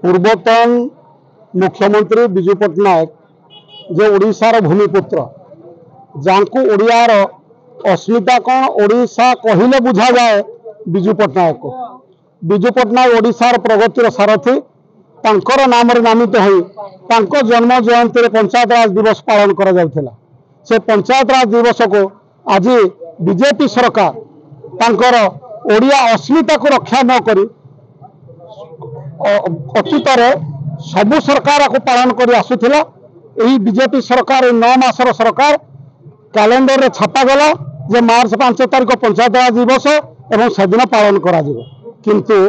पूर्वतन मुख्यमंत्री विजु पट्टनायक जो ओडिशार भूमिपुत्र जांकु ओडियार अस्मिता कौन ओडिशा कहले बुझा जाए विजु पट्टनायक को। विजु पट्टनायक ओडिशार प्रगतिर सारथी तांकर नाम नामित हो जन्म जयंती पंचायत राज दिवस पालन करा जाउथिला। से पंचायत राज दिवस को आज बीजेपी सरकार तांकर ओडिया अस्मिता को रक्षा न करी अतीत सबु सरकार को पालन कर आसुला। यही बीजेपी सरकार 9 मासर सरकार कैलेंडर रे छापा गला जे मार्च 5 तारिख पंचायत राज दिवस एवं सेदिन पालन करा जिवो, किंतु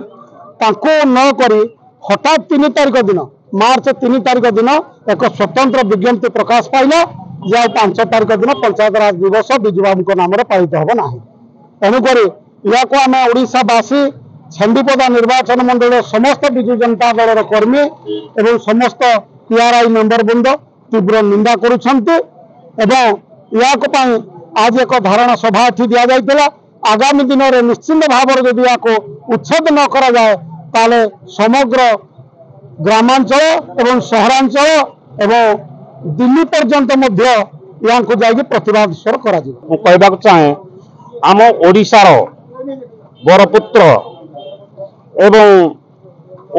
तांको न करी हठात 3 तारिख दिन मार्च 3 तारिख दिन एक स्वतंत्र विज्ञप्ति प्रकाश पाइला जे 5 तारिख दिन पंचायत राज दिवस विजु बाबू नाम पालित हम ना। तेणुक या को आम ओडिशावासी छंडीपदा निर्वाचन मंडल समस्त विजु जनता दल कर्मी एवं समस्त पीआरआई मेंबर बृंद तीव्र निंदा करुछंती एवं या को आज एक धारणा सभा दि जाइतिला। आगामी दिन में निश्चिंत भाव जदि या को उच्छेद न करा जाए ताले समग्र ग्रामांचल एवं सहरांचल एवं दिल्ली पर्यंत मध्य या को जाइए प्रतिवाद स्वर करा जिवो। कहबा चाहे आम ओडिशार बरपुत्र एवं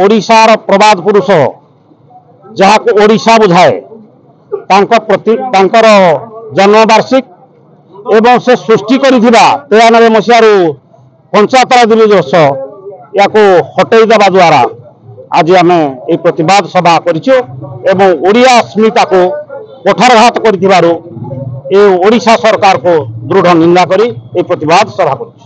ओडिशार प्रबाद पुरुष जहाँ को ओडिशा बुझाए प्रति तांकर जन्मवार्षिक एवं से सृष्टि करिथिबा 93 मसीहारू पंचायत राज दिवस या को हटई देवा द्वारा आज आम ये प्रतिवाद सभा करिछु एवं ओडिया अस्मिता को कोठारघात करिथिबारु ए ओडिशा सरकार को दृढ़ निंदा करी ए प्रतिवाद सभा करिछु।